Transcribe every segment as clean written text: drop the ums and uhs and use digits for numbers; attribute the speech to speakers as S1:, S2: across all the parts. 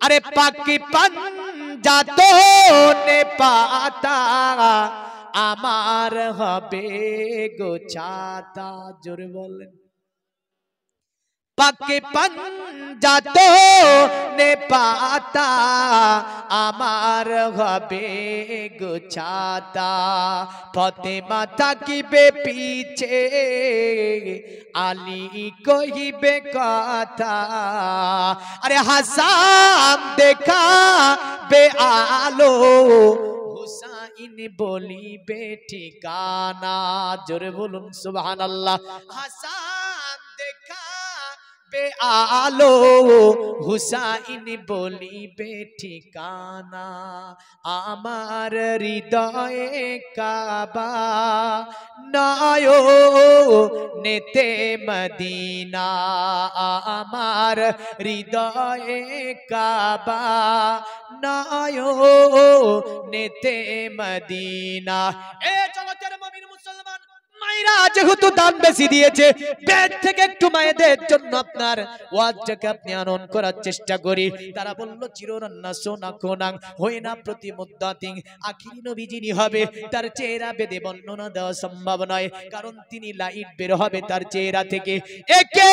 S1: আরে পাকি পাঞ্জাতো নে পাতা আমার হবে গোছাতা। জোরে বলেন। পাকে পাঞ্জাতো নে পাতা আমার হবে গোছাতা। ফাতেমা থাকিবে পিছে আলী কহিবে কথা। আরে হাসান দেখাবে আলো হুসাইন বলিবে ঠিকানা। জোরে বলুন সুবহানাল্লাহ। হাসান দেখা আলো হুসাইন বলিবে ঠিকানা। আমার হৃদয়ে কাবা নয়নেতে মদিনা। আমার হৃদয়ে কাবা নয়নেতে মদিনা। এ জগতের মুমিন মুসলমান মায়েরা যেহেতু দান বেশি দিয়েছে, পেট থেকে একটু মায়েদের জন্য আপনার ওয়াজটাকে আপনি আনন করার চেষ্টা করি। তারা বলল চিররান্না সোনা কোনাং হয় না প্রতি মুদ্দাতিং। আখিরি নবী যিনি হবে তার চেহারা বেদে বর্ণনা দেওয়া সম্ভব নয়, কারণ তিনি লাইট বের হবে তার চেহারা থেকে। একে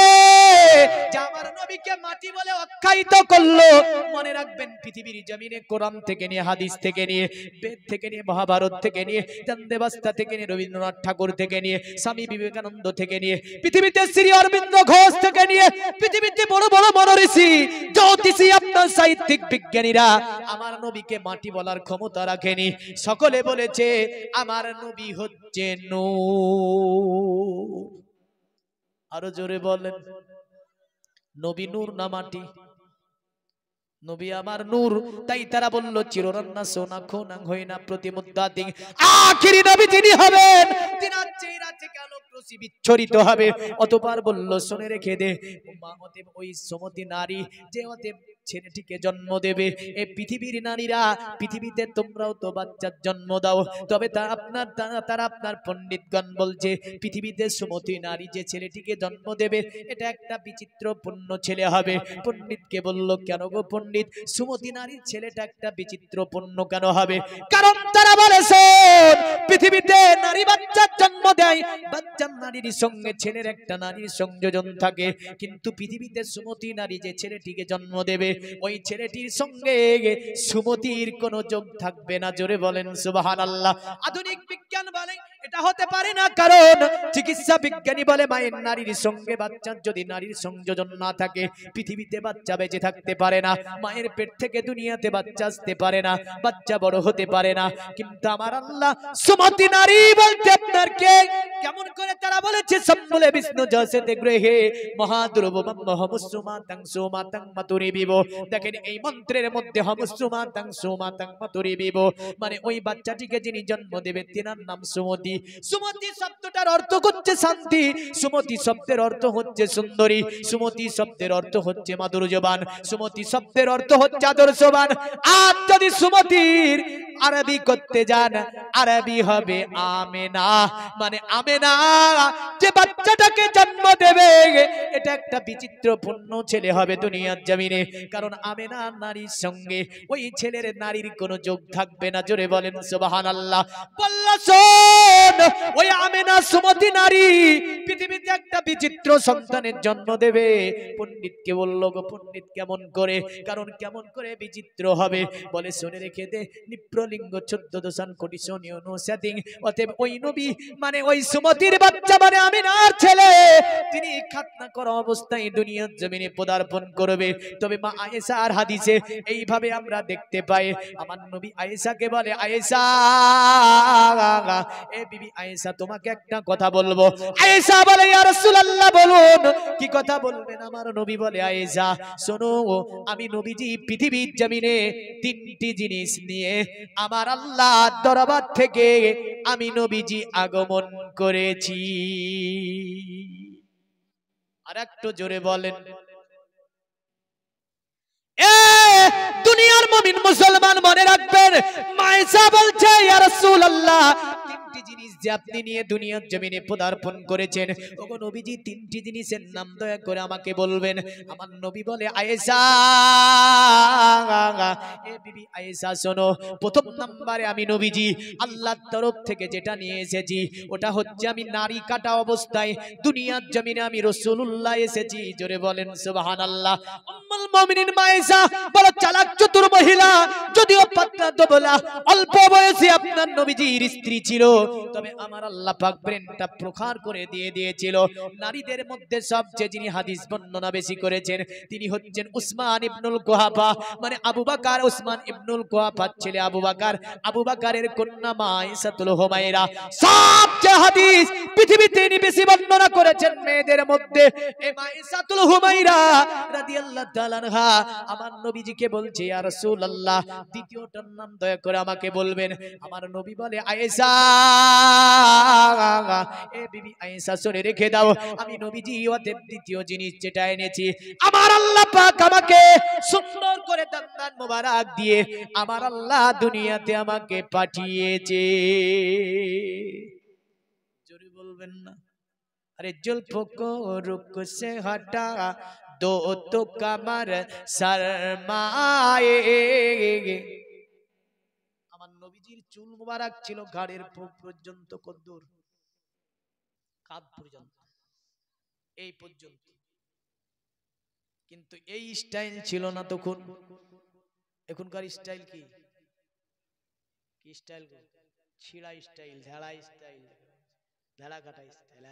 S1: যে আমার নবীকে মাটি বলে আখ্যায়িত করলো, মনে রাখবেন পৃথিবীর জমিনে কোরআন থেকে নিয়ে, হাদিস থেকে নিয়ে, বেদ থেকে নিয়ে, মহাভারত থেকে নিয়ে, চান্দেবাস্তা থেকে নিয়ে, রবীন্দ্রনাথ ঠাকুর থেকে নিয়ে, স্বামী বিবেকানন্দ থেকে নিয়ে, পৃথিবীতে শ্রী অরবিন্দ ঘোষ থেকে নিয়ে, পৃথিবীতে বড় বড় মনীষী জ্যোতিষী আপনার সাহিত্যিক বিজ্ঞানীরা আমার নবীকে মাটি বলার ক্ষমতা রাখেনি। সকলে বলেছে আমার নবী হচ্ছে নূর। আরো জোরে বলেন, নবী নূর না মাটি? নবী আমার নূর। তাই তারা বলল চিররান্না সোনা খোনাং হয় না প্রতি মুদ্দাতিং। আখিরি নবী যিনি হবেন তিনার চেহারা থেকে আলোক রশ্মি বিচ্ছুরিত হবে। অতঃপর বলল শুনে রেখে দে, ওই সমতি নারী যে ছেলেটিকে জন্ম দেবে, এই পৃথিবীর নারীরা, পৃথিবীতে তোমরাও তো বাচ্চার জন্ম দাও, তবে তারা আপনার পণ্ডিতগণ বলছে পৃথিবীতে সুমতি নারী যে ছেলেটিকে জন্ম দেবে এটা একটা বিচিত্রপূর্ণ ছেলে হবে। পণ্ডিতকে বলল কেন গো পণ্ডিত, সুমতি নারীর ছেলেটা একটা বিচিত্রপূর্ণ কেন হবে? কারণ তারা বলেছে পৃথিবীতে নারী বাচ্চার জন্ম দেয়, বাচ্চার নারীর সঙ্গে ছেলের একটা নারীর সংযোজন থাকে, কিন্তু পৃথিবীতে সুমতি নারী যে ছেলেটিকে জন্ম দেবে ওই ছেলেটির সঙ্গে সুমতির কোনো যোগ থাকবে না। জোরে বলেন সুবহানাল্লাহ। আধুনিক বিজ্ঞান বলে এটা হতে পারে না, কারণ চিকিৎসা বিজ্ঞানী বলে মায়ের নারীর সঙ্গে বাচ্চার যদি নারীর সংযোজন না থাকে পৃথিবীতে বাচ্চা বেঁচে থাকতে পারে না, মায়ের পেট থেকে দুনিয়াতে বাচ্চা আসতে পারে না, বাচ্চা বড় হতে পারে না। কিন্তু আমার আল্লাহ সুমতি নারী বলতে আপনার কে? কেমন করে তারা বলেছে সম্বলে বিষ্ণু জসতে গ্রহে মহাদুর্ব মহমুসুমাতাং সুমাতাং মাতুরিবিব। দেখেন এই মন্ত্রের মধ্যে হমুসুমাতাং সুমাতাং মাতুরিবিব মানে ওই বাচ্চাটিকে যিনি জন্ম দেবে তিনার নাম সুমতি। সুমতি শব্দটার অর্থ হচ্ছে শান্তি, সুমতি শব্দের অর্থ হচ্ছে সুন্দরী, সুমতি শব্দের অর্থ হচ্ছে মাধুর্যবান, সুমতি শব্দের অর্থ হচ্ছে আদর্শবান। আর যদি সুমতির আরবি করতে যান, আরবি হবে আমেনা, মানে আমেনা যে বাচ্চাটাকে জন্ম দেবে এটা একটা বিচিত্রপূর্ণ ছেলে হবে দুনিয়ার জমিনে, কারণ আমেনা নারীর সঙ্গে ওই ছেলের নারীর কোনো যোগ থাকবে না। জোরে বলেন সুবহানাল্লাহ। বলল শোন, ওই আমেনা সুমতি নারী পৃথিবীতে একটা বিচিত্র সন্তানের জন্ম দেবে। পণ্ডিতকে বলল গো পণ্ডিত কেমন করে? কারণ কেমন করে বিচিত্র হবে? বলে শুনে রেখে দে, নিপ্রলিঙ্গ 14 দশান কোটি শোনিও নো সেটিং। অতএব ওই নবী মানে ওই সুমতির বাচ্চা মানে আমিনার ছেলে, তিনি খাতনা করা অবস্থায় দুনিয়ার জমিনে পদার্পণ করবে। তবে মা আয়েশার হাদিসে এইভাবে আমরা দেখতে পাই, আমার নবী আয়েশাকে বলে আয়েশা, এ বিবি আয়েশা তোমাকে একটা কথা বলবো। আয়েশা বলে ইয়া রাসূলুল্লাহ বলুন। কি কথা বলবেন? আমার নবী বলে আয়েশা শোনো, আমি নবীজি পৃথিবীর জমিনে তিনটি জিনিস নিয়ে আমার আল্লাহ দরবার থেকে আমি নবীজি আগমন করেছি। আর একটু জোরে বলেন। দুনিয়ার মুমিন মুসলমান মনে রাখবেন, মায়েশা বলছে ইয়া রাসূলুল্লাহ তিনটি জিনিস যে আপনি নিয়ে দুনিয়ার জমিনে পদার্পণ করেছেন, ওগো নবীজি তিনটি জিনিসের নাম দয়া করে আমাকে বলবেন। আমার নবী বলে আয়েশা এ বিবি আয়েশা শোনো, প্রথম নম্বরে আমি নবীজি আল্লাহর তরফ থেকে যেটা নিয়ে এসেছি ওটা হচ্ছে আমি নারী কাটা অবস্থায় দুনিয়ার জমিনে আমি রাসূলুল্লাহ এসেছি। জোরে বলেন সুবহানাল্লাহ। উম্মুল মুমিনিন মা আয়েশা বড় চালাক চতুর মহিলা, যদিও পাতলা দুবলা, অল্প বয়সে আপনার নবীজির স্ত্রী ছিল, তবে আমার আল্লাহ পাক ব্রেনটা প্রখার করে দিয়েছিল। নারীদের মধ্যে সবচেয়ে যিনি হাদিস বর্ণনা বেশি করেছেন তিনি হচ্ছেন উসমান ইবনুল কুহাফা, মানে আবু বকর উসমান ইবনুল কুহাফার ছেলে আবু বকর, আবু বকরের কন্যা মা আয়েশাতুল হুমায়রা। সবচেয়ে হাদিস পৃথিবীতে তিনি বেশি বর্ণনা করেছেন মেয়েদের মধ্যে এই মা আয়েশাতুল হুমায়রা রাদিয়াল্লাহু তাআলা আনহা আমার নবীজিকে বলছে, ইয়া রাসূলুল্লাহ দ্বিতীয়টার নাম দয়া করে আমাকে বলবেন। আমার নবী বলে, আয়েশা, এ বিবি আয়েশা শুনে রেখে দাও, আমি নবীজি ওয়াতের দ্বিতীয় জিনিস যেটা এনেছি, আমার আল্লাহ পাক আমাকে সুন্দর করে দান মোবারক দিয়ে আমার আল্লাহ দুনিয়াতে আমাকে পাঠিয়েছে। জোরে বলবেন না? अरे जुल्फों को रुक से हटा दो तो कमर शर्माए। আমার নবীজির চুল মুবারক ছিল ঘাড়ের পর্যন্ত, কদ্দুর কাঁধ পর্যন্ত, এই পর্যন্ত, কিন্তু এই স্টাইল ছিল না তখন। এখনকার স্টাইল কি? কি স্টাইল? ছিড়া স্টাইল, ঝাড়া স্টাইল, ধারা কাটা স্টাইল,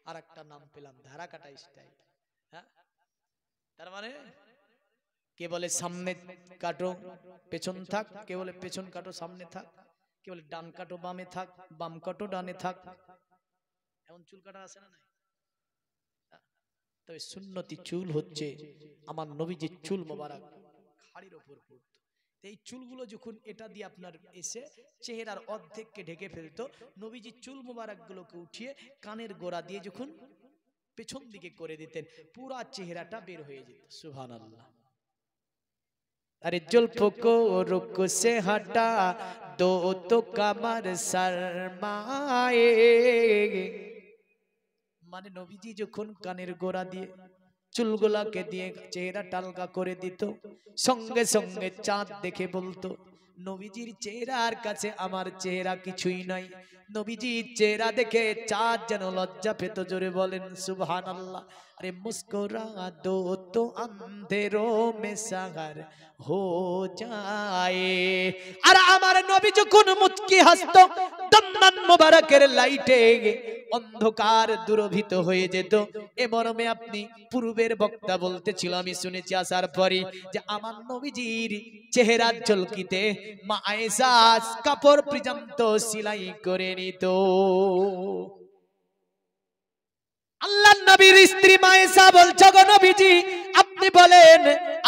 S1: আর একটা নাম পেলাম ধারা কাটা স্টাইল। হ্যাঁ, তার মানে কে বলে সামনে কাটো পেছন থাক, কে বলে পেছন কাটো সামনে থাক, কে বলে ডান কাটো বামে থাক, বাম কাটো ডানে থাক। এমন চুল কাটা আছে না নাই? তবে সুন্নতি চুল হচ্ছে আমার নবীজির চুল মোবারক ঘাড়ের উপর পড়তো। এই চুলগুলো যখন এটা দিয়ে আপনার এসে চেহারার অর্ধেককে ঢেকে ফেলতো, নবীজির চুল মোবারক গুলোকে উঠিয়ে কানের গোড়া দিয়ে যখন পেছন দিকে করে দিতেন, পুরা চেহারাটা বের হয়ে যেত। সুবহানাল্লাহ। अरे जुल्फों को रुक से हटा दो तो कमर शर्माए, মানে নবীজি যখন কানের গোড়া দিয়ে চুলগুলাকে দিয়ে চেহারা টালকা করে দিত, সঙ্গে সঙ্গে চাঁদ দেখে বলতো, নবীজির চেহারার কাছে আমার চেহারা কিছুই নাই। নবীজির চেহারা দেখে চাঁদ যেন লজ্জা পেত। জোরে বলেন সুবহানাল্লাহ। अरे मुस्कुरा दो तो अंधेरों में सागर हो जाए। আর আমার নবী যখন মুচকি হাসতো, দন্দান মোবারকের লাইটে অন্ধকার দূরভীত হয়ে যেত। এ মর্মে আপনি পূর্বের বক্তা বলতেছিল, আমি শুনেছি আসার পরে, যে আমার নবীজির চেহারার ঝলকিতে মা আয়েশা কাপড় পর্যন্ত সেলাই করে নিত। আল্লাহর নবীর স্ত্রী মা আয়েশা বলছে, গো নবীজি আপনি বলেন,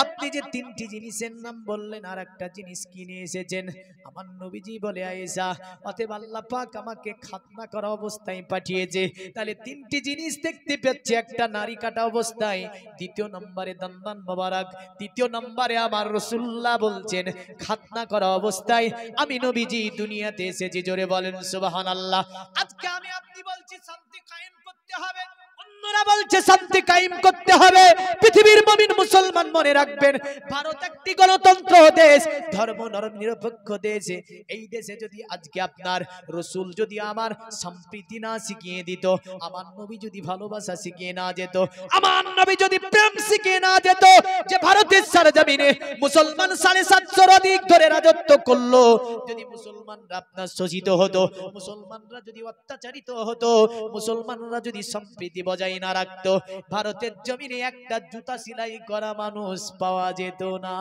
S1: আপনি যে তিনটি জিনিসের নাম বললেন আর একটা জিনিস কিনে এসেছেন। আমার নবীজি বলে, আয়েশা অতএব আল্লাহ পাক আমাকে খাতনা করা অবস্থায় পাঠিয়েছে, তাহলে তিনটি জিনিস দেখতে পাচ্ছি, একটা নারী কাটা অবস্থায়, দ্বিতীয় নম্বরে দান্দান মোবারক, তৃতীয় নম্বরে আমার রাসূলুল্লাহ বলছেন খাতনা করা অবস্থায় আমি নবীজি দুনিয়াতে এসেছি। জোরে বলেন সুবহানাল্লাহ। আজকে আমি আপনি বলছি শান্তি কায়েম করতে হবে, অন্যরা বলছে শান্তি কায়েম করতে হবে। পৃথিবীর মুমিন মুসলমান মনে রাখবেন, ভারত একটি গণতন্ত্র দেশ, ধর্ম নিরপেক্ষ দেশ। এই দেশে যদি আজকে আপনার রাসূল যদি আমার সম্প্রীতি না শিখিয়ে দিত, আমার নবী যদি ভালোবাসা শিখিয়ে না যেত, আমার নবী যদি প্রেম শিখিয়ে না যেত, যে ভারতের সরজমিনে মুসলমান ৭৫০ অধিক ধরে রাজত্ব করলো, যদি মুসলমানরা আপনার শোষিত হতো, মুসলমানরা যদি অত্যাচারিত হতো, মুসলমানরা যদি সম্প্রীতি বজায় না রাখতো, ভারতের জমিনে একটা জুতা সেলাই করা মানুষ পাওয়া যেত না।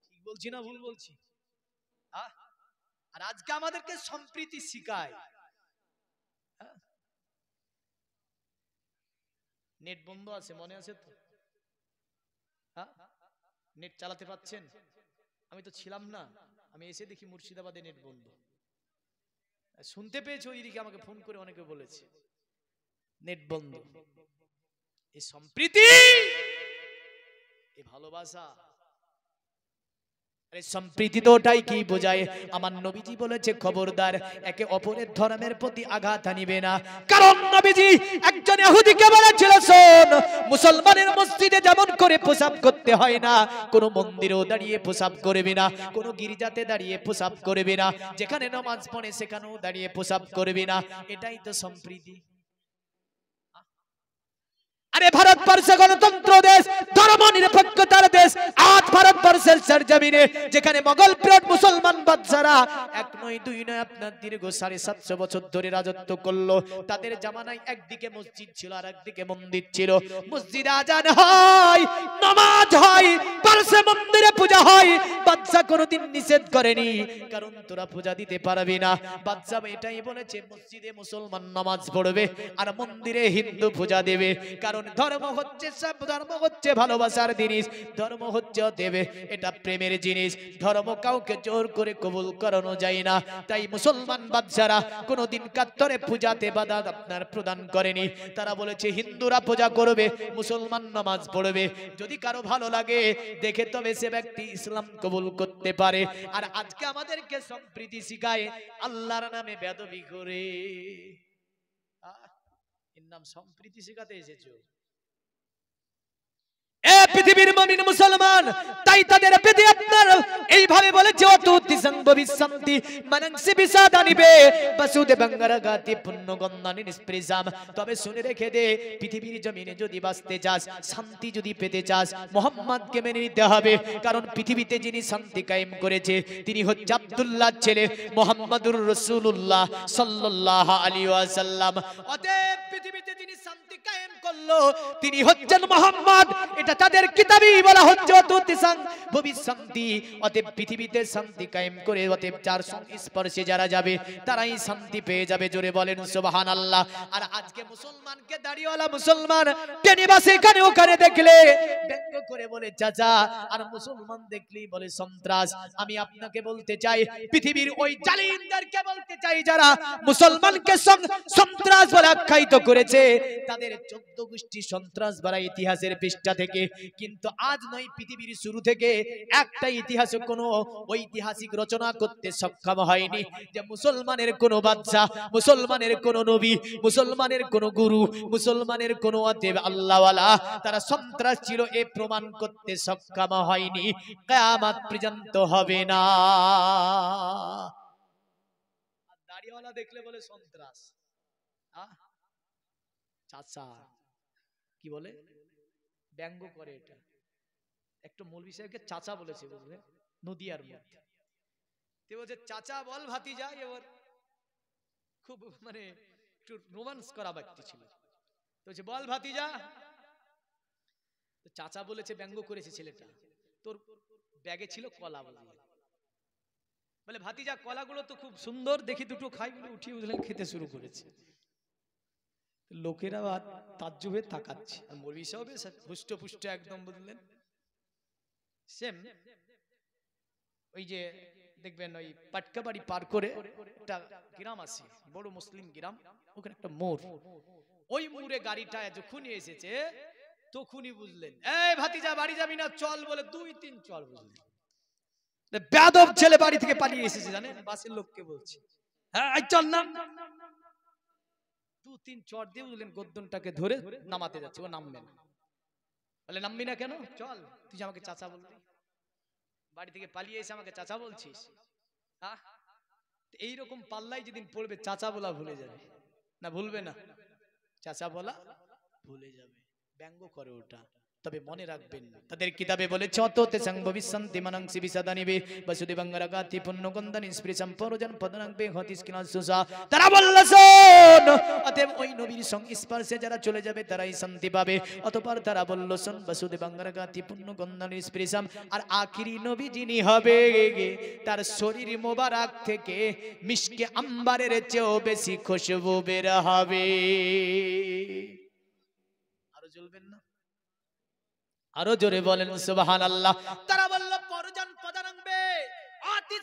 S1: ঠিক বলছি না ভুল বলছি? আর আজকে আমাদেরকে সম্প্রীতি শিখায়। নেট বন্ধ আছে, মনে আছে তো? নেট চালাতে পাচ্ছেন? আমি তো ছিলাম না, আমি এসে দেখি মুর্শিদাবাদে নেট বন্ধ। শুনতে পেয়েছে, ওইদিকে আমাকে ফোন করে অনেকে বলেছে নেট বন্ধ। এই সম্প্রীতি, এই ভালোবাসা সম্প্রীতি তো ওটাই কি বোঝায়? আমার নবীজি বলেছে খবরদার একে অপরের ধর্মের প্রতি আঘাত আনিবে না। কারণ নবীজি একজন ইহুদিকে বলেছিল, শোন, মুসলমানের মসজিদে যেমন করে প্রসাব করতে হয় না, কোন মন্দিরেও দাঁড়িয়ে প্রসাব করবে না, কোন গির্জাতে দাঁড়িয়ে প্রসাব করবে না, যেখানে নামাজ পড়ে সেখানেও দাঁড়িয়ে প্রসাব করবে না। এটাই তো সম্প্রীতি। আরে ভারতবর্ষ গণতন্ত্র দেশ, ধর্ম নিরপেক্ষতার দেশ। আজ ভারতবর্ষের সরজমিনে যেখানে মোগল পিরিয়ড মুসলমান বাদশারা এক নয় দুই নয় আপনার দীর্ঘ 750 বছর ধরে রাজত্ব করলো, তাদের জামানায় একদিকে মসজিদ ছিল আর একদিকে মন্দির ছিল। মসজিদে আজান হয়, নামাজ হয়, পারসে মন্দিরে পূজা হয়। বাদশা কোনোদিন নিষেধ করেনি, কারণ তোরা পূজা দিতে পারবি না। বাদশা এটাই বলেছে, মসজিদে মুসলমান নামাজ পড়বে আর মন্দিরে হিন্দু পূজা দেবে। কারণ ধর্ম হচ্ছে সব, ধর্ম হচ্ছে ভালোবাসার জিনিস, ধর্ম হচ্ছে দেবে, এটা প্রেমের জিনিস। ধর্ম কাউকে জোর করে কবুল করানো যায় না। তাই মুসলমান বাদশারা কোনোদিন কাত্তরে পূজাতে বাধা আপনার প্রদান করেনি। তারা বলেছে হিন্দুরা পূজা করবে, মুসলমান নামাজ পড়বে। যদি কারো ভালো লাগে দেখে তবে সে ব্যক্তি ইসলাম কবুল করতে পারে। আর আজকে আমাদেরকে সম্প্রীতি শিখায়, আল্লাহর নামে বেয়াদবি করে। এর নাম সম্প্রীতি শিখাতে এসেছো? পৃথিবীর মুমিন মুসলমান, তাই তাদের প্রতি আপনার এইভাবে বলেছে, অতুতি সংভবিসন্তি মানংসি বিসাদানিবে বসুদে বাঙ্গারাগাতি পুণ্যগন্ধানি নিষ্প্রিজাম। তবে শুনে রেখে দে, পৃথিবীর জমিনে যদি বাঁচতে চাস, শান্তি যদি পেতে চাস, মুহাম্মদকে মেনে নিতে হবে। কারণ পৃথিবীতে যিনি শান্তি কায়েম করেছে তিনি হচ্ছে আব্দুল্লাহর ছেলে মুহাম্মদুর রাসূলুল্লাহ সাল্লাল্লাহু আলাইহি ওয়াসাল্লাম। অতএব পৃথিবীতে যিনি শান্তি কায়েম করলো তিনি হচ্ছেন মুহাম্মদ। এটা তাদের কিতাবই বলা হচ্ছে অতুতি সংভবিসন্তি। অতএব পৃথিবীতে শান্তি কায়েম করে অতএব যার সংস্পর্শে যারা যাবে তারাই শান্তি পেয়ে যাবে। জোরে বলেন সুবহানাল্লাহ। আর আজকে মুসলমানকে দাড়িওয়ালা মুসলমান টেনিবাসে এখানে ওখানে দেখলে ব্যঙ্গ করে বলে চাচা, আর মুসলমান দেখলেই বলে সন্ত্রাস। আমি আপনাকে বলতে চাই, পৃথিবীর ওই জালিমদেরকে বলতে চাই যারা মুসলমানকে সন্ত্রাস বলে আখ্যায়িত করেছে, তাদের 14 গোষ্ঠী সন্ত্রাস বলা ইতিহাসের পৃষ্ঠা থেকে। কিন্তু আজ নয়, পৃথিবীর শুরু থেকে একটা ইতিহাসে কোনো ঐতিহাসিক রচনা করতে সক্ষম হয়নি যে মুসলমানের কোনো বাদশা, মুসলমানের কোনো নবী, মুসলমানের কোনো গুরু, মুসলমানের কোনো আল্লাহওয়ালা তারা সন্ত্রাস ছিল, এ প্রমাণ করতে সক্ষম হয়নি। কিয়ামত পর্যন্ত হবে না। দাড়িওয়ালা দেখলে বলে সন্ত্রাস। চাচা কি বলে, ব্যঙ্গ করে। এটা একটা মৌলভী সাহেবকে চাচা বলেছে, বুঝলেন, নদিয়ার মধ্যে। তে বলছে চাচা বল ভাতিজা। এবার খুব মানে একটু রোমান্স করা ব্যক্তি ছিল, তো বলছে বল ভাতিজা। তো চাচা বলেছে, ব্যঙ্গ করেছে ছেলেটা, তোর ব্যাগে ছিল কলা, বুঝলেন, বলে ভাতিজা কলাগুলো তো খুব সুন্দর, দেখি দুটো খাই বলে উঠিয়ে, বুঝলেন, খেতে শুরু করেছে। লোকেরা তাজ্জুবে তাকাচ্ছে, আর মৌলভী সাহেব হুষ্টপুষ্ট একদম, বুঝলেন। সেম ওই যে দেখবেন ওই পাটকা বাড়ি পার করে একটা গ্রাম আছে, বড় মুসলিম গ্রাম, ওখানে একটা মোড়, ওই মোড়ে গাড়িটা যখনই এসেছে তখনই বুঝলেন, এই ভাতিজা বাড়ি যাবি না, চল বলে 2-3 চল, বুঝলেন। বেয়াদব ছেলে বাড়ি থেকে পালিয়ে এসেছে, জানেন, বাসের লোককে বলছে, হ্যাঁ চল না। 2-3 চর দিয়ে, বুঝলেন, গদ্দনটাকে ধরে নামাতে যাচ্ছে, ও নামবে না। বলে নামবি না কেন? চল, তুই আমাকে চাচা বলবি, বাড়ি থেকে পালিয়ে এসে আমাকে চাচা বলছিস। এইরকম পাল্লাই যেদিন পড়বে চাচা বলা ভুলে যাবে না, ভুলবে না, চাচা বলা ভুলে যাবে। ব্যঙ্গ করে ওটা। তবে মনে রাখবেন, তাদের কিতাবে বলেছে অততে সংভবিসন্তি মানংসি বিসাদানিবে বসুদেবাঙ্গারাগাতি পুণ্যগন্ধানি স্পৃশম পরজন পদনাংবে হতিস্কিনাসুসা। তারা বলল শোন, অতএব ওই নবীর সংস্পর্শে যারা চলে যাবে তারাই শান্তি পাবে। অতঃপর তারা বলল শোন, বসুদেবাঙ্গারাগাতি পুণ্যগন্ধানি স্পৃশম, আর আখিরি নবী যিনি হবে তার শরীর মোবারক থেকে মিশকে আম্বারের চেয়েও বেশি খুশবু বের হবে। আরো জ্বলবেন না? আরো জোরে বলেন সুবহানাল্লাহ। তারা বলল পরজন পদানংবে অতি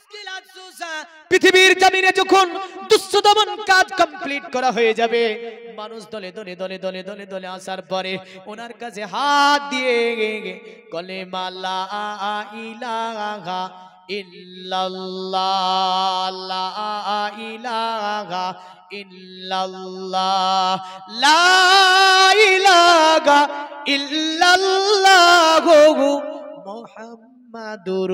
S1: পৃথিবীর জমিনে যখন দুষ্ট দমন কাজ কমপ্লিট করা হয়ে যাবে, মানুষ দলে দলে দলে দলে দলে দলে আসার পরে ওনার কাছে হাত দিয়ে কলেমা লা ইলাহা ইল্লাল্লাহ, লা ইলাহা ইল্লাল্লাহ, লা ইলাহা ইল্লাল্লাহ মুহাম্মাদুর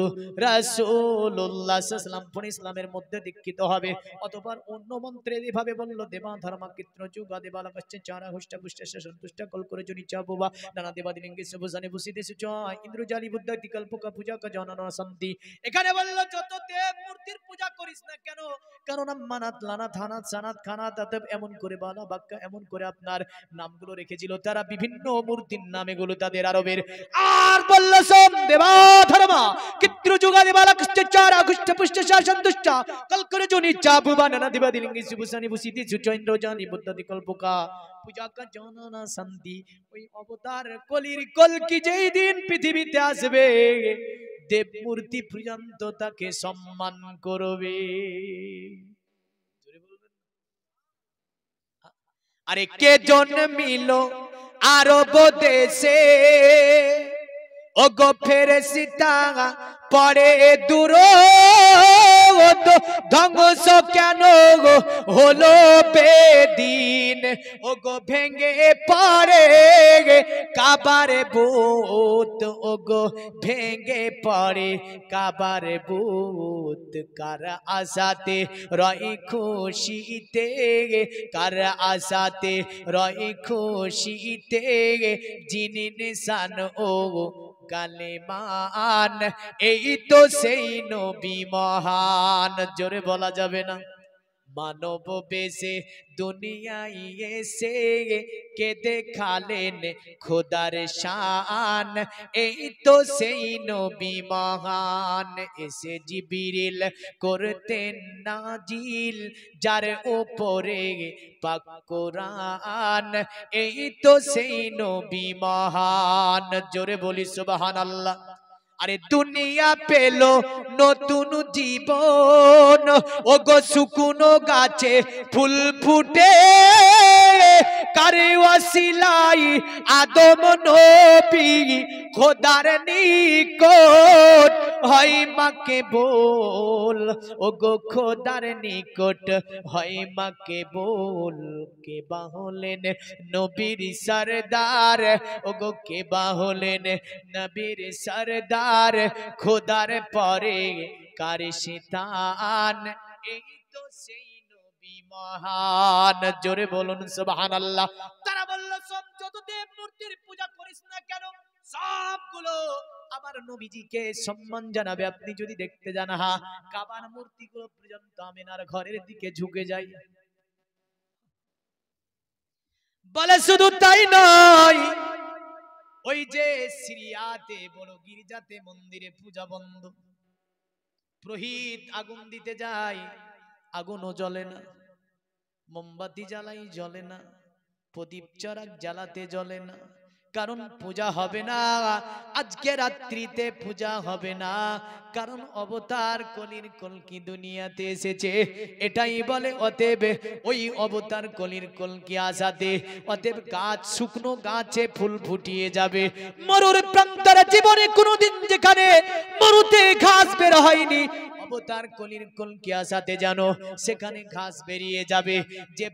S1: রাসূলুল্লাহ সাল্লাল্লাহু আলাইহি ইসলামের মধ্যে দীক্ষিত হবে। অতঃপর অন্য মন্ত্রে এভাবে বলল, দেবা ধর্ম কৃত্র যুগা দেবালা কচ্ছে চারা হুষ্টা পুষ্টা সন্তুষ্ট কল করে জনি চাবুবা নানা দেবাদি লিঙ্গে সুবজানে বুসিতে সুচ ইন্দ্রজালি বুদ্ধ কল্পকা পূজা কা জনন শান্তি। এখানে বলল যত দেব মূর্তির পূজা করিস না কেন, কারণ মানাত লানাত হানাত সানাত খানাত অতএব এমন করে বালা বাক্কা এমন করে আপনার নামগুলো রেখেছিল তারা, বিভিন্ন মূর্তির নামেগুলো তাদের আরবের। আর বলল সব দেবা ধর্ম কিত্র যুগা দেবালা কচ্ছে চারা হুষ্টা পুষ্টা সন্তুষ্ট কল করে জনি চাবুবা নানা দেবাদি লিঙ্গে সুবজানে বুসিতে সুচ ইন্দ্রজালি বুদ্ধ কল্পকা পূজা কা জনন শান্তি। ওই অবতার কলির কলকি যেই দিন পৃথিবীতে আসবে, দেব মূর্তি পর্যন্ত তাকে সম্মান করবে। আরে কে জন্মিল আরব দেশে, ও গো ফেরেশতা পড়ে দূর, ধ্বংস কেন হলো বেদিন, ও গো ভেঙে পড়ে কাবার বুত, ও গো ভেঙে পড়ে কাবার বুত। কার আশাতে রয় খুশিতে, কার আশাতে রয় খুশিতে, যিনি নিশান ও কালেমান, এই তো সেই নবী মহান। জোরে বলা যাবে না? মানব বেশে দুনিয়ায় এসে কে দেখালেন খোদার শান, এই তো সেই নবী মহান। এসে জিবরিল করতেন নাজিল যার উপরে পাক কোরআন, এই তো সেই নবী মহান। জোরে বলি সুবহানাল্লাহ। আরে দুনিয়া পেল নতুন জীবন, ও গো শুকনো গাছে ফুল ফুটে, কারে ওয়াসিলাই আদম নবী খোদার নিকট হয় মাকে বল, ও গো খোদার নিকট হয় মাকে বল। কে বা হলেন নবীর সরদার, ও গো কে বা হলেন নবীর সরদার, খোদার পরে কার শয়তান, এই তো সেই নবী মহান। জোরে বলুন সুবহানাল্লাহ। তারা বলল সব যত দেব মূর্তির পূজা করিস না কেন, সবগুলো আমার নবীজিকে সম্মান জানাবে। আপনি যদি দেখতে যান, হা কাবার মূর্তিগুলো পর্যন্ত আমিনার ঘরের দিকে ঝুঁকে যায়। বলে শুধু তাই নয়, ওই যে সিরিয়াতে বড় গির্জাতে মন্দিরে পূজা বন্ধ, পুরোহিত আগুন দিতে যায়, আগুনও জ্বলে না, মোমবাতি জ্বালাই জ্বলে না, প্রদীপ চারাক জ্বালাতে জ্বলে না, কারণ পূজা হবে না। আজকে রাত্রিতে পূজা হবে না, কারণ অবতার কলির কলকি দুনিয়াতে এসেছে, এটাই বলে। অতএব ওই অবতার কলির কলকি আসাতে অতএব গাছ শুকনো গাছে ফুল ফুটিয়ে যাবে। মরুর প্রান্তরে জীবনে কোনোদিন যেখানে মরুতে ঘাস বের হয়নি, অবতার কলির কলকি আসাতে জানো সেখানে ঘাস বেরিয়ে যাবে। যে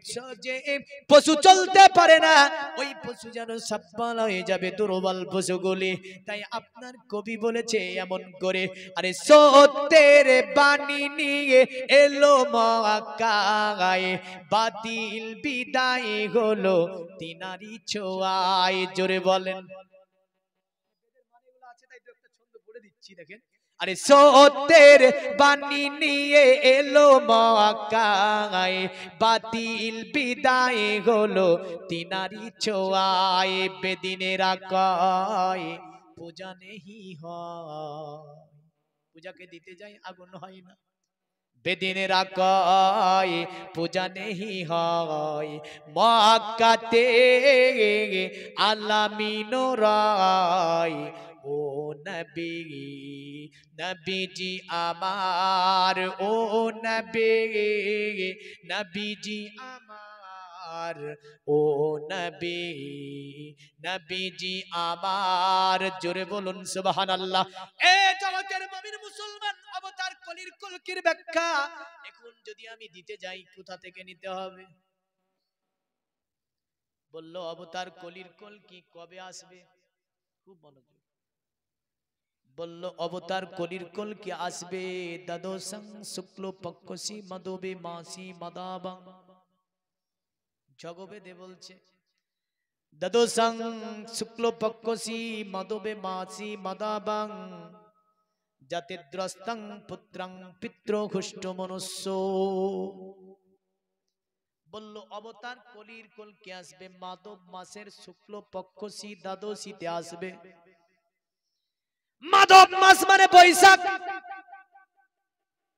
S1: পশু চলতে পারে না, ওই পশু যেন সবল হয়ে যাবে, দুর্বল পশুগুলি। তাই আপনার কবি বলেছে এমন করে, আরে সত্যের বাণী নিয়ে এলো মক্কায়, বাতিল বিদায় হলো তিনারি ছোঁয়ায়। জোরে বলেন। দেখেন, আরে সত্যের বাণী নিয়ে এলো মক্কায়, বাতিল বিদায় হলো তিনারি ছোঁয়ায়। বেদিনেরা কয় পূজা নেহি হয়, পূজাকে দিতে যাই আগুন হয় না। বেদিনেরা কয় পূজা নেহি হয়, মক্কাতে আলামিন রায় ও নবী নবীজি আমার ও নবী নবীজি আমার ও নবী নবীজি আমার জোরে বলুন সুবহানাল্লাহ। এ জগতের মুমিন মুসলমান অবতার কলির কলকির ব্যাখ্যা এখন যদি আমি দিতে যাই কোথা থেকে নিতে হবে? বললো অবতার কলির কলকি কবে আসবে? খুব মনোযোগ। বলল অবতার কলির কলকি আসবে দ্বাদশং শুক্ল পক্ষসি মাধবে মাসি মাদাবাং। জগবেদে বলছে দ্বাদশং শুক্ল পক্ষসি মাধবে মাসি মাদাবাং জাতিদ্রস্তং পুত্রং পিতৃহুষ্ট মনুষ্য। বলল অবতার কলির কলকি আসবে মাধব মাসের শুক্ল পক্ষসি দ্বাদশীতে আসবে। মাধব মাস মানে বৈশাখ।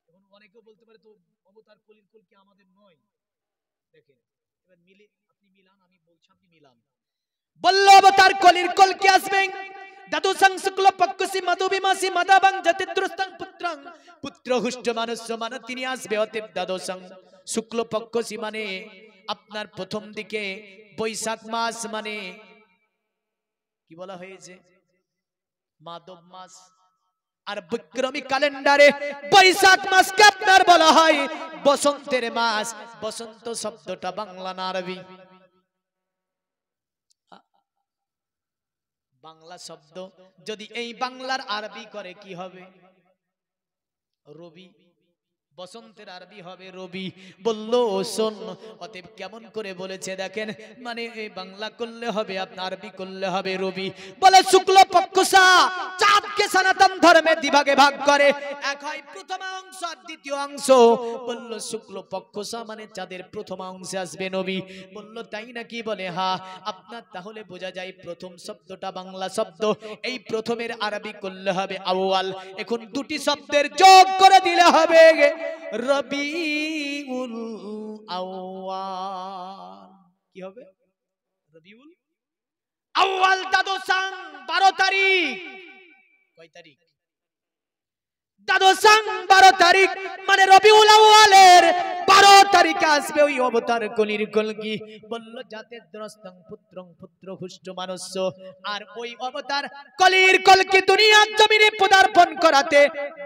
S1: এখন অনেকে বলতে পারে তো অবতার কলির কলকি আমাদের নয়। দেখেন এবার মিলে আপনি মিলান, আমি বলছি আপনি মিলান। বলল অবতার কলির কলকি আসবে দ্বাদশং শুক্ল পক্ষসি মাধবী মাসি মাদাবাং জাতিদ্রস্তং পুত্রং পুত্রহুষ্ট মানুষ্য মানে তিনি আসবে। অতএব দ্বাদশং শুক্ল পক্ষসি মানে আপনার প্রথম দিকে, বৈশাখ মাস মানে কি বলা হয়েছে? মাধব মাস। আর বিক্রমী ক্যালেন্ডারে বৈশাখ মাসকে আপনার বলা হয় বসন্তের মাস। বসন্ত শব্দটা বাংলা না আরবি? বাংলা শব্দ। যদি এই বাংলার আরবি করে কি হবে? রবি। বসন্তের আরবি হবে রবি। বলল শোন অতএব কেমন করে বলেছে দেখেন, মানে এই বাংলা করলে হবে আপনার আরবি করলে হবে রবি। বলে শুক্ল পক্ষসা চাঁদকে সনাতন ধর্মে দ্বিভাগে ভাগ করে, এক হয় প্রথম অংশ আর দ্বিতীয় অংশ। বলল শুক্ল পক্ষসা মানে চাঁদের প্রথম অংশে আসবে নবী। বলল তাই নাকি? বলে হ্যাঁ। আপনার তাহলে বোঝা যায় প্রথম শব্দটা বাংলা শব্দ, এই প্রথমের আরবি করলে হবে আউয়াল। এখন দুটি শব্দের যোগ করে দিলে হবে রবিউল আউয়াল। কি হবে? রবিউল আউয়াল। দ্বাদশাং 12 তারিখ। কয় তারিখ? দ্বাদশাং 12 তারিখ মানে রবিউল আউয়ালের 12 তারিখে আসবে ওই অবতার কলির কলকি। বলল জাতিদ্রস্তং পুত্রং পুত্রহুষ্ট মানুষ্য। আর ওই অবতার কলির কলকি দুনিয়ার জমিনে পদার্পণ করাতে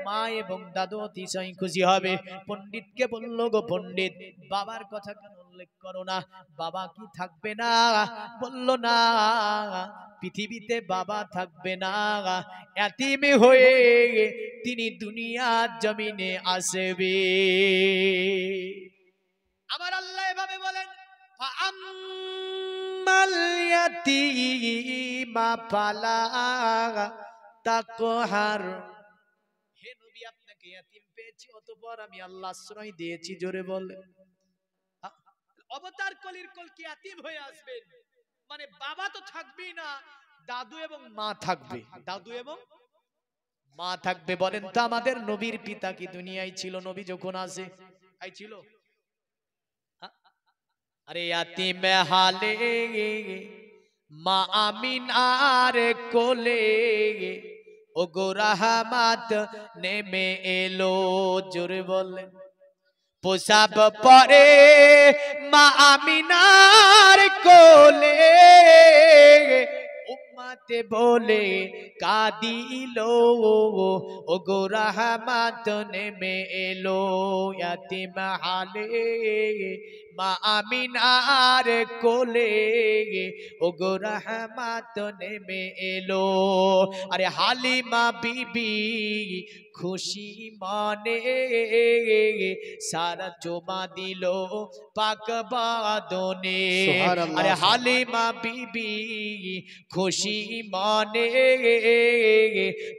S1: মা এবং দাদু অতিশয় খুশি হবে। পণ্ডিতকে বলল গো পণ্ডিত, বাবার কথা কেন উল্লেখ করো না? বাবা কি থাকবে না? বলল না, পৃথিবীতে বাবা থাকবে না, এতিম হয়ে তিনি দুনিয়ার জমিনে আসবে। আমার আল্লাহ এভাবে বলেন ফাআম্মাল ইয়াতীমা ফালা তাকহার। হে নবী আপনাকে ইয়াতীম পেয়েছি অতঃপর আমি আল্লাহ আশ্রয় দিয়েছি। জোরে বলে অবতার কলির কলকি ইয়াতীম হয়ে আসবেন মানে বাবা তো থাকবেই না, দাদু এবং মা থাকবে। দাদু এবং মা থাকবে। বলেন তো আমাদের নবীর পিতা কি দুনিয়ায় ছিল নবী যখন আসে? আই ছিল? আরে ইয়াতীম হালে মা আমিনার কোলে ও গো রাহমাত নেমে এলো। জোরে বলেন পোশাব পরে মা আমিনার কোলে উম্মতে বলে কাঁদিলো ও গো রাহমাত নেমে এলো। ইয়াতীম হালে মা আমিনার কোলে ও গো রাহমাত নেমে এলো। আরে হালিমা বিবি খুশি মনে সারা চুমা দিল পাক বাদনে। আরে হালিমা বিবি খুশি মনে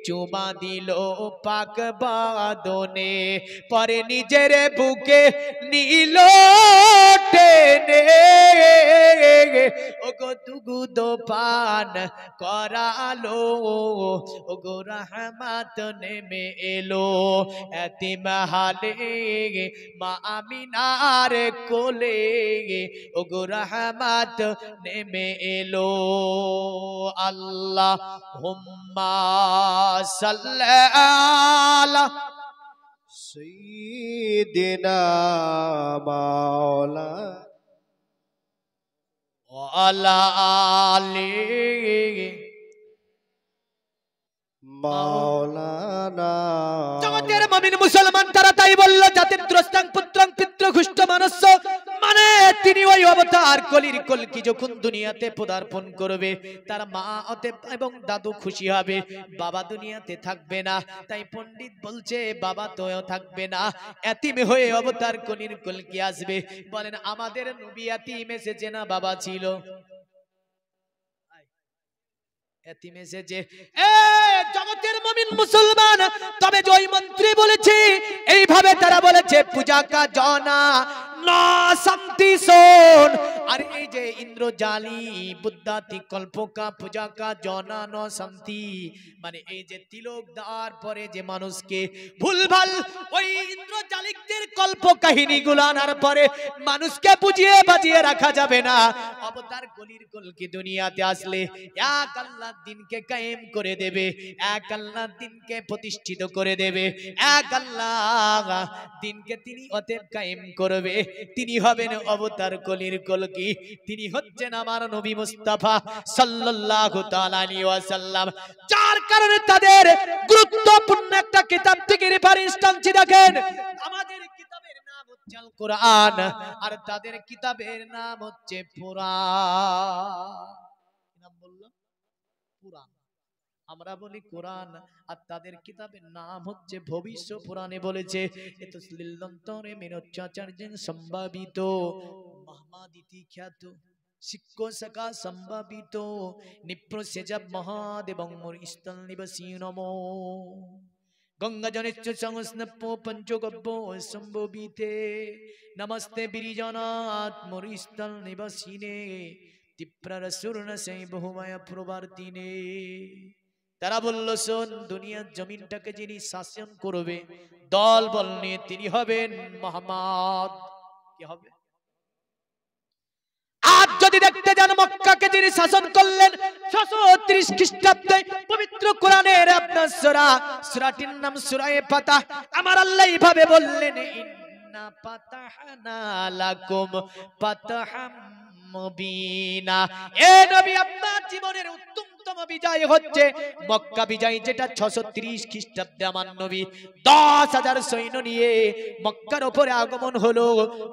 S1: চুমা দিল পাক বাদনে। পরে নিজের বুকে নিল টেনে ওগো দুগুদ পান করালো, ওগো রহমত নেমে এলো এতিম হালে মা আমিনার কোলে, ওগো রহমত নেমে এলো। আল্লাহুম্মা সাল্লি আলা
S2: সাইয়্যিদিনা মাওলানা
S1: ওয়া আলা আলি
S2: মাওলানা।
S1: জগতের মুমিন মুসলমান তারা তাই বলল, জাতির দ্রষ্টাং পুত্রং পিতৃঘুষ্ট মানস্য, মানে তিনি ওই অবতার কলির কলকি যখন দুনিয়াতে পদার্পণ করবে তার মা এবং দাদু খুশি হবে, বাবা দুনিয়াতে থাকবে না। তাই পণ্ডিত বলছে বাবা তো থাকবে না, এতিম হয়ে অবতার কলির কলকি আসবে। বলেন আমাদের নবী এতিম এসেছে না বাবা ছিল? এতিম এসেছে। জগতের মুমিন মুসলমান, তবে জয় মন্ত্রী বলেছে এইভাবে, তারা বলেছে পূজা কা জানা না শান্তি শোন। আর এই যে ইন্দ্রজালি বুদ্ধাতি কল্পকা পূজা কা জানা ন শান্তি, মানে এই যে তিলক দেওয়ার পরে যে মানুষকে ভুলভাল ওই ইন্দ্রজালিকদের কল্প কাহিনীগুলো আনার পরে মানুষকে বুঝিয়ে বাজিয়ে রাখা যাবে না। অবতার কলির কলকি দুনিয়াতে আসলে এক আল্লাহ দিনকে কায়েম করে দেবে, এক আল্লাহ দিনকে প্রতিষ্ঠিত করে দেবে, এক আল্লাহ দিনকে তিনি অতএব কায়েম করবে। তিনি হবেন অবতার কলির কলকি, তিনি হচ্ছেন আমার নবী মুস্তাফা সাল্লাল্লাহু তাআলা আলাইহি ওয়াসাল্লাম। যার কারণে তাদের গুরুত্বপূর্ণ একটা কিতাব থেকে রেফারেন্স টানছি। দেখেন আমাদের কিতাবের নাম হচ্ছে আল কোরআন, আর তাদের কিতাবের নাম হচ্ছে পুরাণ। কি নাম বললাম? পুরাণ। আমরা বলি কোরআন, আর তাদের কিতাবের নাম হচ্ছে ভবিষ্য পুরাণে বলেছে এত লিল্লন্তরে মিনচ্চাচার্যেন সম্ভাবিত মহামাদিতি খ্যাত শিক্ষ সকা সম্ভাবিত নিপ্রসেজব মহাদেবং মোর স্থল নিবাসী নমো গঙ্গা জনেচ্চ সংস্নপ্প পঞ্চগব্য সম্ভবিতে নমস্তে বিরিজনাৎ মোর স্থল নিবাসিনে তিপ্রার সুর্ণ সেই বহুমায়া প্রবর্তিনে। তারা বলল শোন, দুনিয়ার জমিনটাকে যিনি শাসন করবে দল বল নিয়ে তিনি হবেন মুহাম্মদ। কি হবে? আজ যদি দেখতে যান মক্কাকে যিনি শাসন করলেন 630 খ্রিস্টাব্দে, পবিত্র কোরআনের আপনার সূরাটির নাম সূরা ফাতাহ। আমার আল্লাহ এইভাবে বললেন ইন্না ফাতাহনা লাকুম ফাতাহাম মুবিনা। এ নবী আপনার জীবনের উত্তমতম বিজয় হচ্ছে মক্কা বিজয়, যেটা 630 খ্রিস্টাব্দে আমার নবী 10,000 সৈন্য নিয়ে মক্কার উপরে আগমন হলো।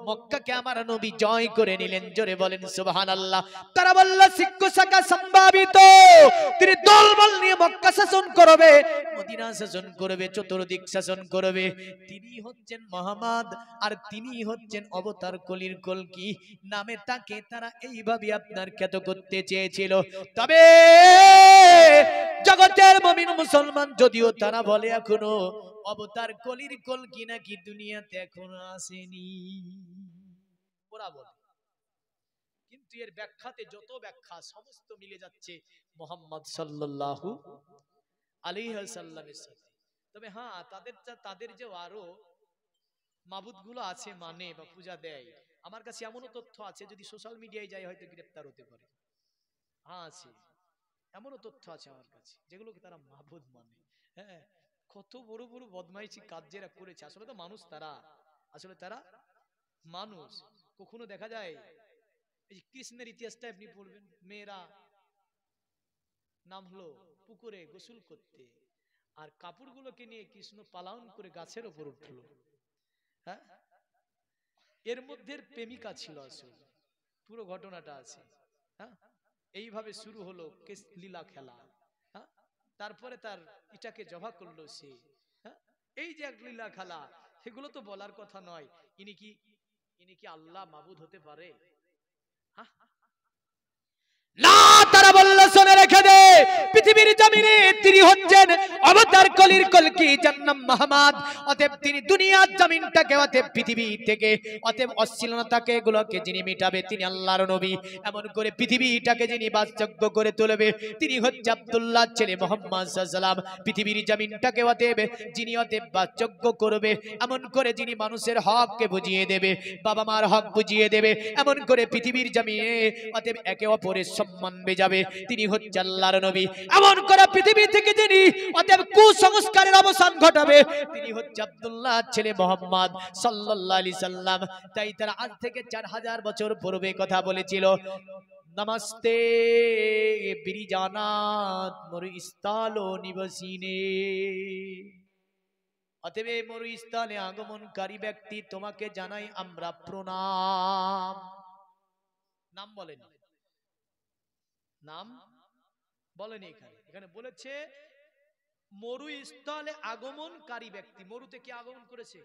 S1: মক্কাকে আমার নবী জয় করে নিলেন। জোরে বলেন সুবহানাল্লাহ। তারা বলল শিক্ষ শাখা সম্ভাবিত, তিনি দলবল নিয়ে মক্কা শাসন করবে, মদিনা শাসন করবে, চতুর্দিক শাসন করবে। তিনি হচ্ছেন মুহাম্মদ, আর তিনি হচ্ছেন অবতার কলির কলকি। নামে তাকে তারা এইভাবে আপনার খ্যাত করতে চেয়েছিল। তবে জগতের মুমিন মুসলমান যদিও তারা বলে এখনো অবতার কলির কলকি নাকি দুনিয়াতে এখনো আসেনি, ওরা বলে, কিন্তু এর ব্যাখ্যাতে যত ব্যাখ্যা সমস্ত মিলে যাচ্ছে মুহাম্মদ সাল্লাল্লাহু আলাইহি ওয়াসাল্লামের সাথে। তবে হ্যাঁ, তাদের যে আরো মাবুদ গুলো আছে মানে বা পূজা দেয়, আমার কাছে এমনও তথ্য আছে যদি সোশ্যাল মিডিয়ায় যায় হয়তো গ্রেফতার হতে পারে। হ্যাঁ আছে, এমনও তথ্য আছে আমার কাছে যেগুলোকে তারা মাবুদ মানে। হ্যাঁ, কত বড় বড় বদমাইশি কাজ যারা করেছে। আসলে তো মানুষ তারা, আসলে তারা মানুষ। কখনো দেখা যায় এই যে কৃষ্ণের ইতিহাসটা আপনি পড়বেন, মেয়েরা নাম হলো পুকুরে গোসল করতে, আর কাপড়গুলোকে নিয়ে কৃষ্ণ পালায়ন করে গাছের উপর উঠলো। হ্যাঁ, এর মধ্যে প্রেমিকা ছিল আসলে, পুরো ঘটনাটা আছে। হ্যাঁ, এইভাবে শুরু হলো লীলা খেলা। হ্যাঁ, তারপরে তার এটাকে জবা করলো সে। হ্যাঁ, এই যে এক লীলা খেলা, সেগুলো তো বলার কথা নয়। ইনি কি আল্লাহ মাবুদ হতে পারে? না, তারা বলল শুনে রেখে দে, পৃথিবীর জমিনে তিনি হচ্ছেন অবতার কলির কলকি জান্নাম মুহাম্মদ। অতএব তিনি দুনিয়ার জমিনটাকে অতএব পৃথিবী থেকে অতএব অশ্লীলতাকে এগুলোকে যিনি মিটাবে তিনি আল্লাহর নবী। এমন করে পৃথিবীটাকে যিনি বাসযোগ্য করে তুলবে তিনি হচ্ছে আব্দুল্লাহ ছেলে মুহাম্মদ সাল্লাল্লাহু আলাইহি সাল্লাম। পৃথিবীর জমিনটাকে অতএব যিনি অতএব বাসযোগ্য করবে, এমন করে যিনি মানুষের হককে বুঝিয়ে দেবে, বাবা মার হক বুঝিয়ে দেবে, এমন করে পৃথিবীর জমিনে অতএব একে অপরের সম্মান বেজাবে তিনি হচ্ছে আল্লাহর নবী। এমন করে পৃথিবী থেকে যিনি অতএব কুসংস্কারের অবসান ঘটাবে তিনি হচ্ছে আব্দুল্লাহ ছেলে মুহাম্মদ সাল্লাল্লাহু আলাইহি সাল্লাম। তাই তারা আজ থেকে 4000 বছর পূর্বে কথা বলেছিল, নমস্তে বিরিজানাত মরুস্থলো নিবাসিনে। অতএব এই মরুস্থলে আগমনকারী ব্যক্তি তোমাকে জানাই আমরা প্রণাম। নাম বলেন, নাম বলেন। এখানে বলেছে মরুস্থলে আগমনকারী ব্যক্তি। মরুতে কি আগমন করেছে?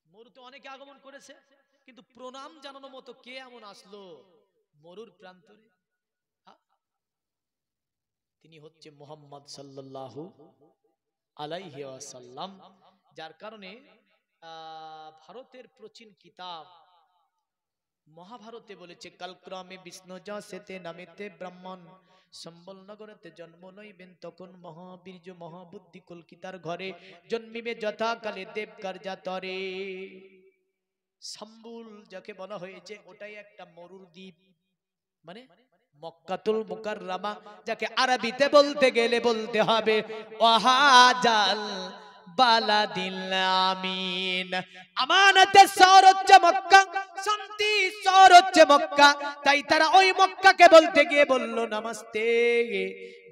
S1: মরুতে অনেকে আগমন করেছে, কিন্তু প্রণাম জানানোর মতো কে এমন আসলো মরুর প্রান্তরে? তিনি হচ্ছে মুহাম্মদ সাল্লাল্লাহু আলাইহি ওয়াসাল্লাম। যার কারণে ভারতের প্রাচীন কিতাব মহাভারতে বলেছে, কালক্রমে বিষ্ণু যাসেতে নামেতে ব্রাহ্মণ সম্বল নগরেতে জন্ম লইবেন, তখন মহাবীর্য মহাবুদ্ধি কলকিতার ঘরে জন্মিবে যথাকালে দেব কার্যাতরে। সম্বুল যাকে বলা হয়েছে ওটাই একটা মরুর দ্বীপ, মানে মক্কাতুল মুকাররমা, যাকে আরবিতে বলতে গেলে বলতে হবে ওয়াহাজাল বালাদিল আমিন। আমানতের শহর হচ্ছে মক্কা, শান্তি শহর হচ্ছে মক্কা। তাই তারা ওই মক্কাকে বলতে গিয়ে বলল নমস্তে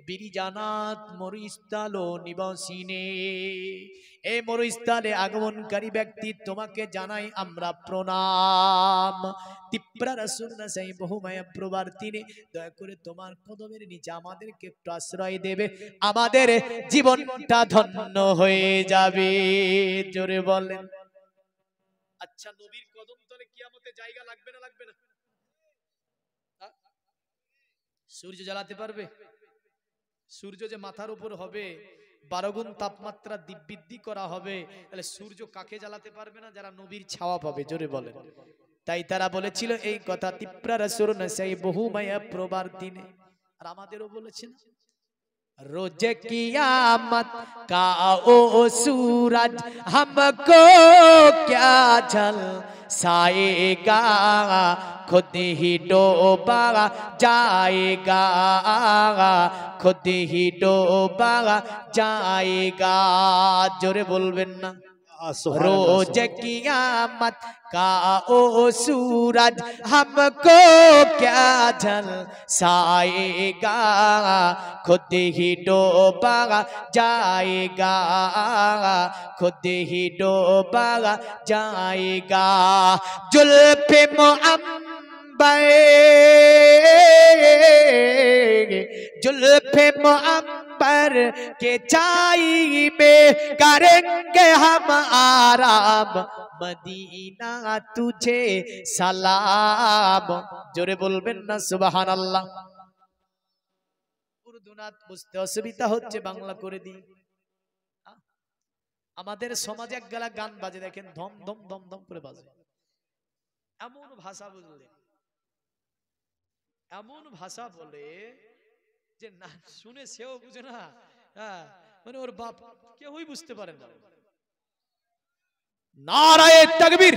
S1: বিরিজানাত মরুস্থলো নিবাসিনে। এই মরুস্থলে আগমনকারী ব্যক্তি তোমাকে জানাই আমরা প্রণাম। তিপ্রা রাসূল নাসাই বহুমায়া প্রবর্তিনে, দয়া করে তোমার কদমের নিচে আমাদেরকে একটু আশ্রয় দেবে, আমাদের জীবনটা ধন্য হয়ে যাবে। জোরে বলেন। আচ্ছা, নবীর কদম তলে কিয়ামতে জায়গা লাগবে না লাগবে না? সূর্য জ্বালাতে পারবে? সূর্য যে মাথার উপর হবে, 12 গুণ তাপমাত্রা দিব্যিদ্ধি করা হবে, তাহলে সূর্য কাকে জ্বালাতে পারবে না? যারা নবীর ছাওয়া পাবে। জোরে বলেন। তাই তারা বলেছিল এই কথা, তিপ্রা রাসূল নাসাই বহুমায়া প্রবর্তিনে। আর আমাদেরও বলেছেন, रोज कियामत का ओ सूरज हमको क्या झलसाएगा, खुद ही डूबा जाएगा, खुद ही डूबा जाएगा। जोरे बोलबेन ना। रोज कियामत का ओ सूरज हमको क्या झलसाएगा, खुद ही डूबा जाएगा, खुद ही डूबा जाएगा। जुल्फे मुअम्बर, जुल्फे मुअम्बर के छाई में करेंगे हम आराम, मदीना तुझे सलाम। जोरे बोलबेन ना सुबहानाल्लाह। উর্দুনাথ বুঝতে অসুবিধা হচ্ছে, বাংলা করে দিই। আমাদের সমাজে এক গলা গান বাজে, দেখেন ধম ধম ধম ধম করে বাজে। এমন ভাষা বুঝলে, এমন ভাষা বলে যে না শুনে সেও বুঝে না, মানে ওর বাপ কেউই বুঝতে পারে না। নারায়ে তাকবীর,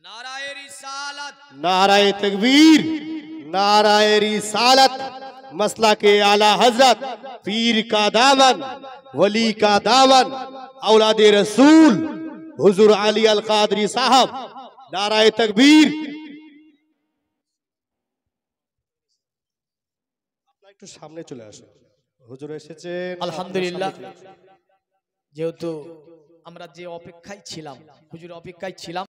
S1: नाराए रिसालत,
S2: नाराए तकबीर, नाराए रिसालत। मसला के आला हजरत, पीर का दामन, वली का दामन, औलादे रसूल हुजूर अली अल कादरी साहब। नाराए तकबीर। একটু সামনে চলে আসুন, হুজুর এসেছেন।
S1: আলহামদুলিল্লাহ। যেহেতু আমরা যে অপেক্ষায় ছিলাম, হুজুর অপেক্ষায় ছিলাম,